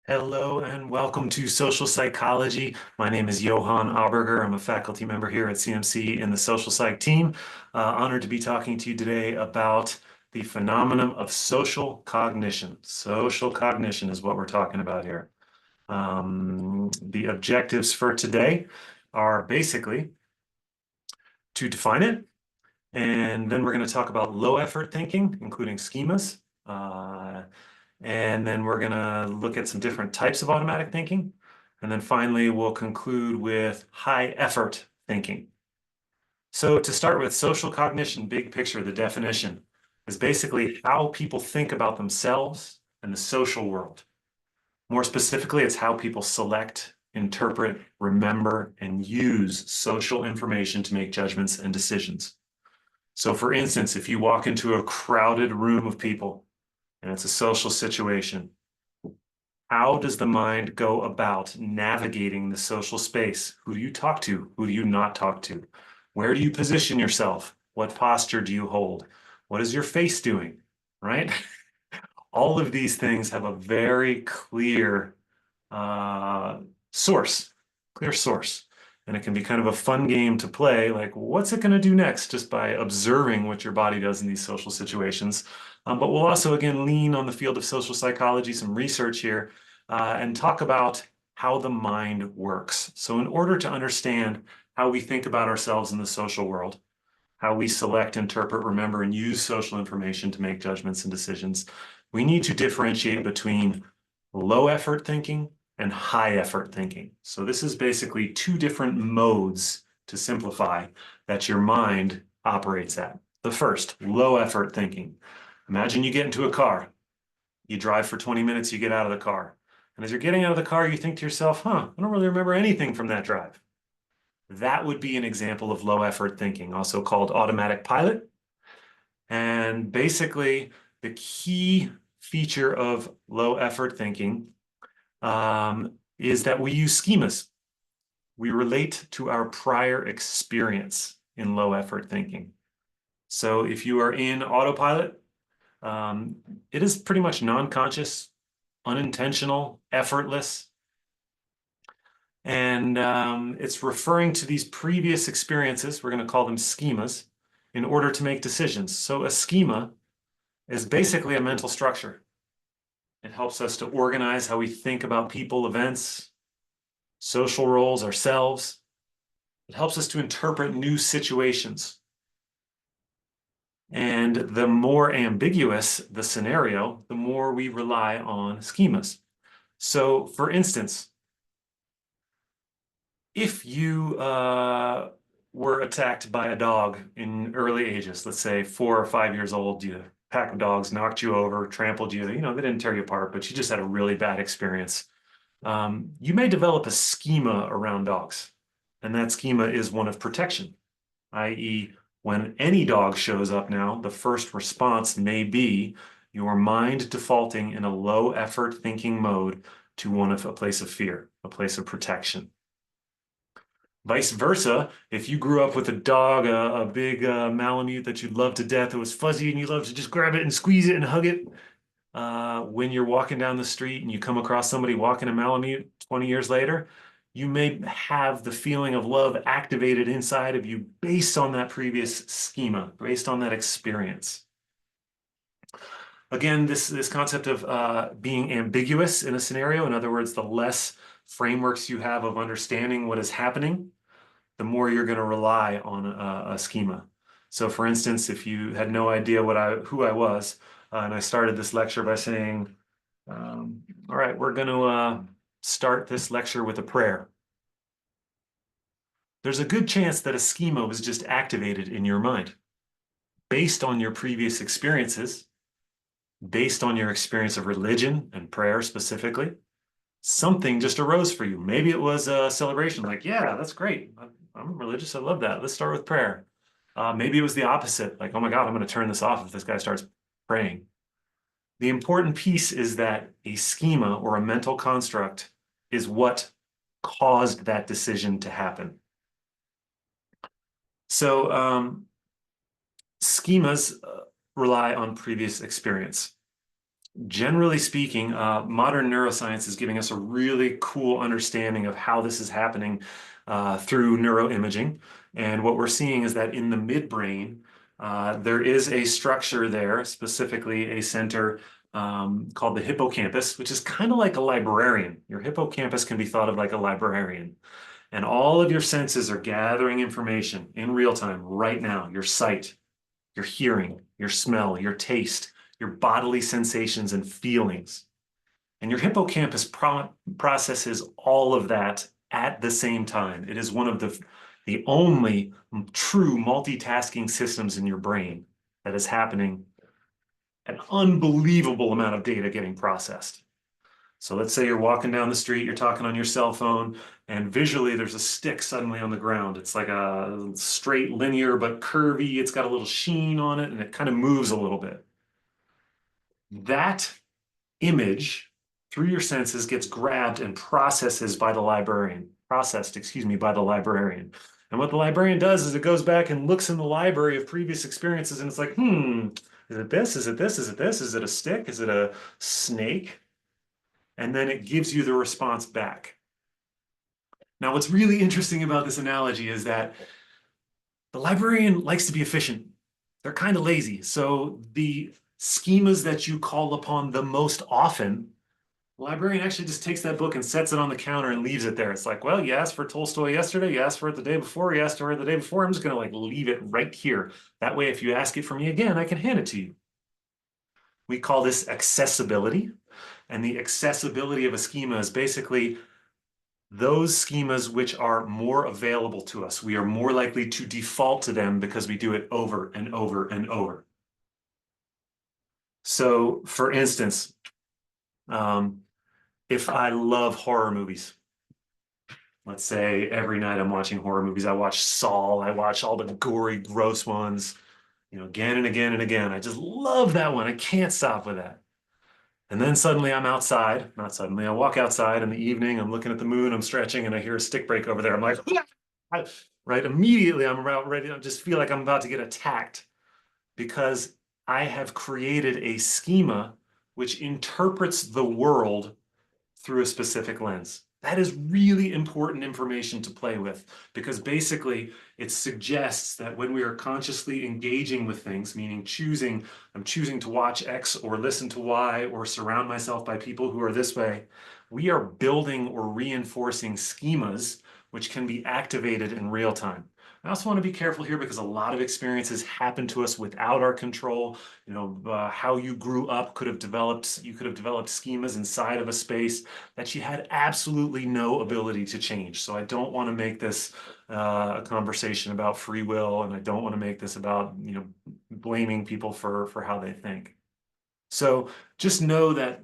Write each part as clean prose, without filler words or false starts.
Hello and welcome to Social Psychology. My name is Johann Auberger. I'm a faculty member here at CMC in the Social Psych team. Honored to be talking to you today about the phenomenon of social cognition. Social cognition is what we're talking about here. The objectives for today are basically to define it, and then we're going to talk about low effort thinking, including schemas. And then we're going to look at some different types of automatic thinking. And then finally, we'll conclude with high effort thinking. So to start with, social cognition, big picture, the definition is basically how people think about themselves and the social world. More specifically, it's how people select, interpret, remember, and use social information to make judgments and decisions. So for instance, if you walk into a crowded room of people and it's a social situation, how does the mind go about navigating the social space? Who do you talk to? Who do you not talk to? Where do you position yourself? What posture do you hold? What is your face doing? Right? All of these things have a very clear uh, source, clear source. And it can be kind of a fun game to play, like what's it going to do next, just by observing what your body does in these social situations. But we'll also, again, lean on the field of social psychology, some research here, and talk about how the mind works. So in order to understand how we think about ourselves in the social world, how we select, interpret, remember, and use social information to make judgments and decisions, we need to differentiate between low effort thinking and high effort thinking. So this is basically two different modes, to simplify, that your mind operates at. The first, low effort thinking. Imagine you get into a car, you drive for 20 minutes, you get out of the car. And as you're getting out of the car, you think to yourself, I don't really remember anything from that drive. That would be an example of low effort thinking, also called automatic pilot. And basically, the key feature of low effort thinking is that we use schemas. We relate to our prior experience in low effort thinking. So if you are in autopilot, um, it is pretty much non-conscious, unintentional, effortless. And it's referring to these previous experiences, we're going to call them schemas, in order to make decisions. So a schema is basically a mental structure. It helps us to organize how we think about people, events, social roles, ourselves. It helps us to interpret new situations. And the more ambiguous the scenario, the more we rely on schemas. So for instance, if you were attacked by a dog in early ages, let's say 4 or 5 years old, a pack of dogs knocked you over, trampled you, they didn't tear you apart, but you just had a really bad experience. You may develop a schema around dogs, and that schema is one of protection, i.e., when any dog shows up now, the first response may be your mind defaulting in a low effort thinking mode to one of a place of fear, a place of protection. Vice versa, if you grew up with a dog, a big Malamute that you loved to death, it was fuzzy and you loved to just grab it and squeeze it and hug it, when you're walking down the street and you come across somebody walking a Malamute 20 years later, you may have the feeling of love activated inside of you based on that previous schema, based on that experience. Again, this concept of being ambiguous in a scenario, in other words, the less frameworks you have of understanding what is happening, the more you're going to rely on a schema. So for instance, if you had no idea who I was, and I started this lecture by saying, all right, we're going to start this lecture with a prayer. There's a good chance that a schema was just activated in your mind based on your previous experiences, based on your experience of religion and prayer specifically. Something just arose for you. Maybe it was a celebration, like, yeah, that's great. I'm religious. I love that. Let's start with prayer. Maybe it was the opposite, like, oh my God, I'm going to turn this off if this guy starts praying. The important piece is that a schema or a mental construct is what caused that decision to happen. So schemas rely on previous experience. Generally speaking, modern neuroscience is giving us a really cool understanding of how this is happening through neuroimaging. And what we're seeing is that in the midbrain, there is a structure there, specifically a center called the hippocampus, which is kind of like a librarian. Your hippocampus can be thought of like a librarian. And all of your senses are gathering information in real time right now. Your sight, your hearing, your smell, your taste, your bodily sensations and feelings. And your hippocampus processes all of that at the same time. It is one of the only true multitasking systems in your brain that is happening, an unbelievable amount of data getting processed. So let's say you're walking down the street, you're talking on your cell phone, and visually there's a stick suddenly on the ground. It's like a straight linear but curvy. It's got a little sheen on it, and it kind of moves a little bit. That image through your senses gets grabbed and processed, excuse me, by the librarian. And what the librarian does is it goes back and looks in the library of previous experiences, and it's like, is it this? Is it this? Is it this? Is it a stick? Is it a snake? And then it gives you the response back. Now, what's really interesting about this analogy is that the librarian likes to be efficient. They're kind of lazy. So the schemas that you call upon the most often, the librarian actually just takes that book and sets it on the counter and leaves it there. It's like, well, you asked for Tolstoy yesterday, you asked for it the day before, you asked for it the day before. I'm just going to like leave it right here. That way, if you ask it from me again, I can hand it to you. We call this accessibility. And the accessibility of a schema is basically those schemas which are more available to us. We are more likely to default to them because we do it over and over and over. So, for instance, if I love horror movies, let's say every night I'm watching horror movies, I watch Saw, I watch all the gory, gross ones, again and again and again. I just love that one. I can't stop with that. And then suddenly I'm outside, not suddenly, I walk outside in the evening, I'm looking at the moon, I'm stretching, and I hear a stick break over there. I'm like, right? Immediately I'm about ready, I just feel like I'm about to get attacked because I have created a schema which interprets the world through a specific lens. That is really important information to play with because basically it suggests that when we are consciously engaging with things, meaning I'm choosing to watch X or listen to Y or surround myself by people who are this way, we are building or reinforcing schemas which can be activated in real time. I also want to be careful here because a lot of experiences happen to us without our control. How you grew up you could have developed schemas inside of a space that you had absolutely no ability to change. So I don't want to make this a conversation about free will, and I don't want to make this about, blaming people for how they think. So just know that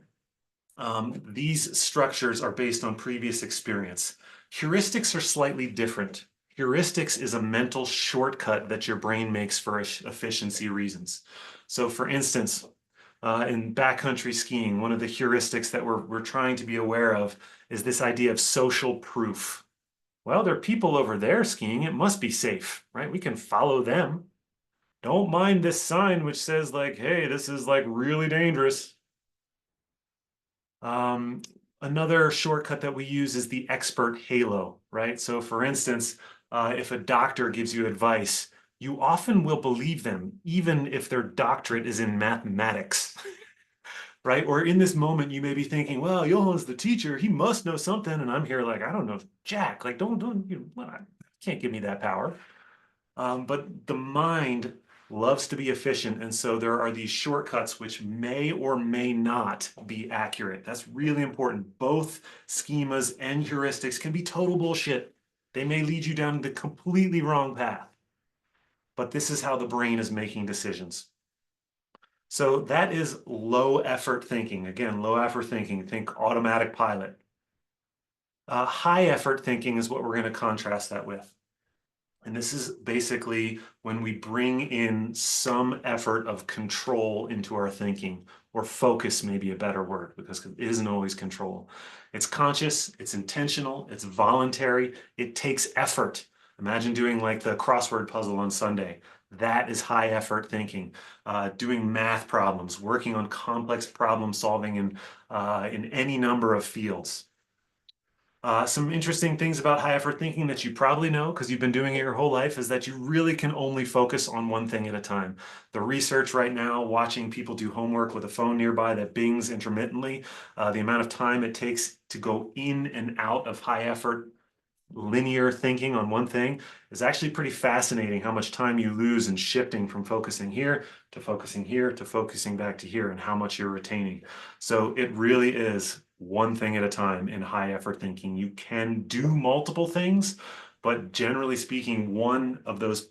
these structures are based on previous experience. Heuristics are slightly different. Heuristics is a mental shortcut that your brain makes for efficiency reasons. So for instance, in backcountry skiing, one of the heuristics that we're trying to be aware of is this idea of social proof. Well, there are people over there skiing. It must be safe, right? We can follow them. Don't mind this sign which says like, hey, this is like really dangerous. Another shortcut that we use is the expert halo, right? So for instance, if a doctor gives you advice, you often will believe them, even if their doctorate is in mathematics, right? Or in this moment, you may be thinking, well, Johan's the teacher, he must know something. And I'm here like, I don't know, Jack, like, can't give me that power. But the mind loves to be efficient. And so there are these shortcuts which may or may not be accurate. That's really important. Both schemas and heuristics can be total bullshit. They may lead you down the completely wrong path. But this is how the brain is making decisions. So that is low effort thinking. Again, low effort thinking, think automatic pilot. High effort thinking is what we're going to contrast that with. And this is basically when we bring in some effort of control into our thinking, or focus may be a better word because it isn't always control. It's conscious, it's intentional, it's voluntary, it takes effort. Imagine doing like the crossword puzzle on Sunday. That is high effort thinking. Doing math problems, working on complex problem solving in any number of fields. Some interesting things about high effort thinking that you probably know because you've been doing it your whole life is that you really can only focus on one thing at a time. The research right now, watching people do homework with a phone nearby that bings intermittently, the amount of time it takes to go in and out of high effort linear thinking on one thing is actually pretty fascinating how much time you lose in shifting from focusing here to focusing here to focusing back to here and how much you're retaining. So it really is one thing at a time in high effort thinking. You can do multiple things, but generally speaking, one of those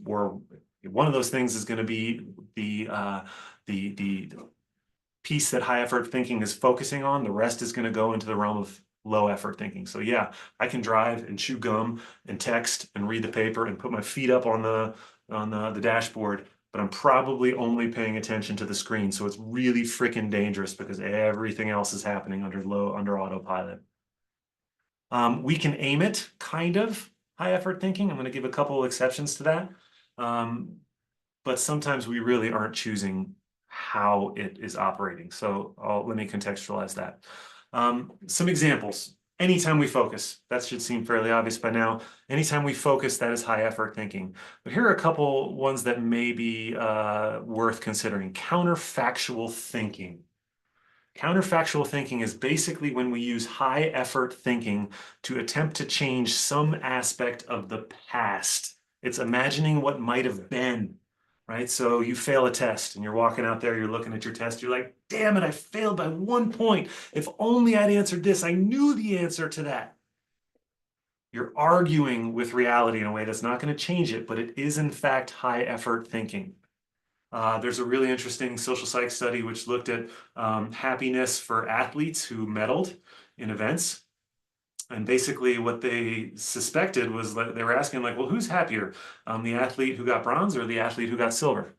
things is going to be the piece that high effort thinking is focusing on. The rest is going to go into the realm of low effort thinking. So yeah, I can drive and chew gum and text and read the paper and put my feet up on the dashboard, but I'm probably only paying attention to the screen. So it's really freaking dangerous because everything else is happening under autopilot. We can aim it, kind of, high effort thinking. I'm going to give a couple of exceptions to that. But sometimes we really aren't choosing how it is operating. So let me contextualize that. Some examples. Anytime we focus, that should seem fairly obvious by now. Anytime we focus, that is high effort thinking. But here are a couple ones that may be worth considering. Counterfactual thinking. Counterfactual thinking is basically when we use high effort thinking to attempt to change some aspect of the past. It's imagining what might have been, right? So you fail a test and you're walking out there, you're looking at your test, you're like, damn it, I failed by 1 point. If only I'd answered this, I knew the answer to that. You're arguing with reality in a way that's not going to change it, but it is in fact high effort thinking. There's a really interesting social psych study which looked at happiness for athletes who medaled in events. And basically what they suspected was that they were asking like, well, who's happier? The athlete who got bronze or the athlete who got silver?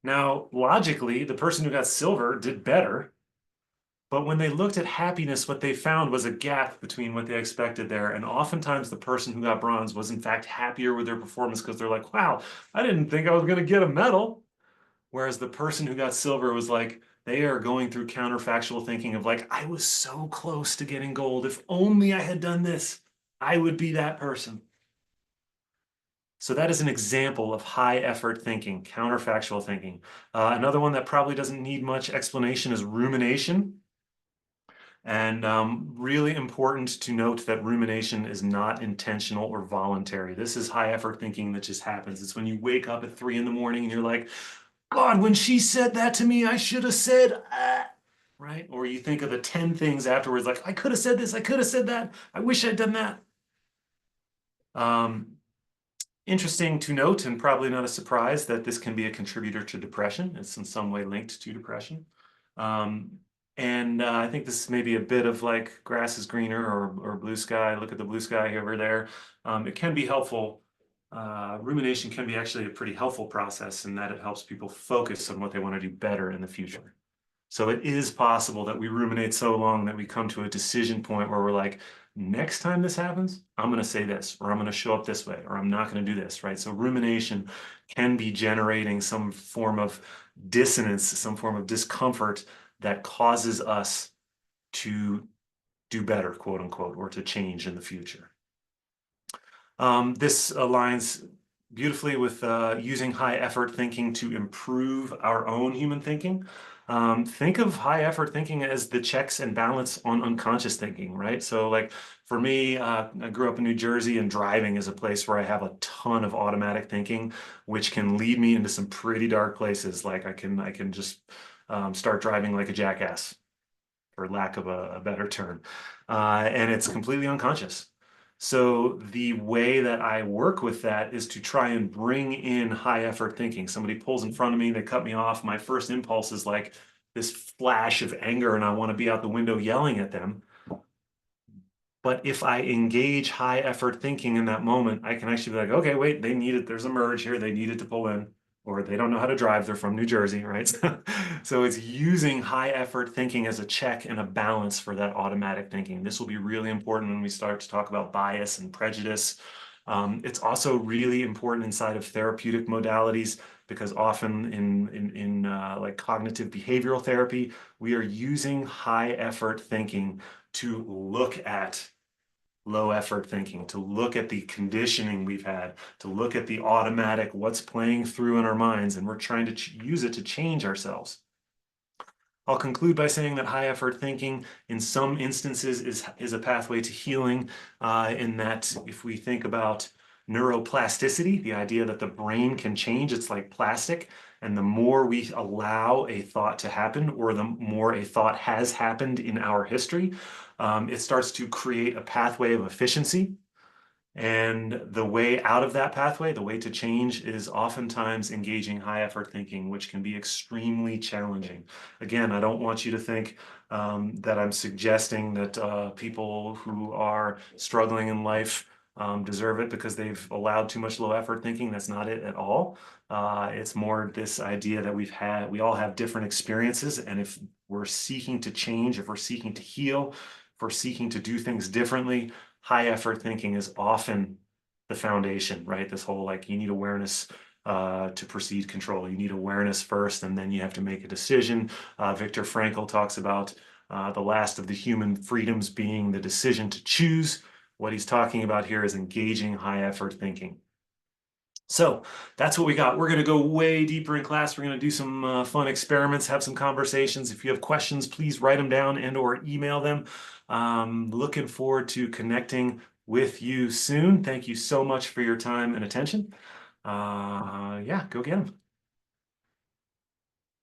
Now, logically, the person who got silver did better. But when they looked at happiness, what they found was a gap between what they expected there. And oftentimes the person who got bronze was in fact happier with their performance because they're like, wow, I didn't think I was going to get a medal. Whereas the person who got silver was like, they are going through counterfactual thinking of like, I was so close to getting gold. If only I had done this, I would be that person. So that is an example of high effort thinking, counterfactual thinking. Another one that probably doesn't need much explanation is rumination. And really important to note that rumination is not intentional or voluntary. This is high effort thinking that just happens. It's when you wake up at 3 in the morning and you're like, God, when she said that to me, I should have said, ah, right? Or you think of the 10 things afterwards, like, I could have said this, I could have said that, I wish I'd done that. Interesting to note, and probably not a surprise, that this can be a contributor to depression. It's in some way linked to depression. And I think this is maybe a bit of like grass is greener or blue sky. Look at the blue sky over there. It can be helpful. Rumination can be actually a pretty helpful process in that it helps people focus on what they want to do better in the future. So it is possible that we ruminate so long that we come to a decision point where we're like, next time this happens, I'm going to say this, or I'm going to show up this way, or I'm not going to do this, right? So rumination can be generating some form of dissonance, some form of discomfort that causes us to do better, quote unquote, or to change in the future. This aligns beautifully with using high effort thinking to improve our own human thinking. Think of high effort thinking as the checks and balance on unconscious thinking, right? So like for me, I grew up in New Jersey and driving is a place where I have a ton of automatic thinking, which can lead me into some pretty dark places. Like I can just start driving like a jackass, for lack of a better term. And it's completely unconscious. So the way that I work with that is to try and bring in high effort thinking. Somebody pulls in front of me, they cut me off. My first impulse is like this flash of anger and I want to be out the window yelling at them. But if I engage high effort thinking in that moment, I can actually be like, okay, wait, they need it. There's a merge here. They needed to pull in, or they don't know how to drive. They're from New Jersey, right? So it's using high effort thinking as a check and a balance for that automatic thinking. This will be really important when we start to talk about bias and prejudice. It's also really important inside of therapeutic modalities because often in like cognitive behavioral therapy, we are using high effort thinking to look at low effort thinking, to look at the conditioning we've had, to look at the automatic, what's playing through in our minds, and we're trying to use it to change ourselves. I'll conclude by saying that high effort thinking in some instances is a pathway to healing, in that if we think about neuroplasticity, the idea that the brain can change, it's like plastic, and the more we allow a thought to happen, or the more a thought has happened in our history, it starts to create a pathway of efficiency. And the way out of that pathway, the way to change, is oftentimes engaging high effort thinking, which can be extremely challenging. Again, I don't want you to think that I'm suggesting that people who are struggling in life deserve it because they've allowed too much low effort thinking. That's not it at all. It's more this idea that we all have different experiences. And if we're seeking to change, if we're seeking to heal, if we're seeking to do things differently, high effort thinking is often the foundation, right? This whole like you need awareness to precede control. You need awareness first, and then you have to make a decision. Viktor Frankl talks about the last of the human freedoms being the decision to choose. What he's talking about here is engaging high effort thinking. So that's what we got. We're going to go way deeper in class. We're going to do some fun experiments, have some conversations. If you have questions, please write them down and or email them. Looking forward to connecting with you soon. Thank you so much for your time and attention. Yeah, go get them.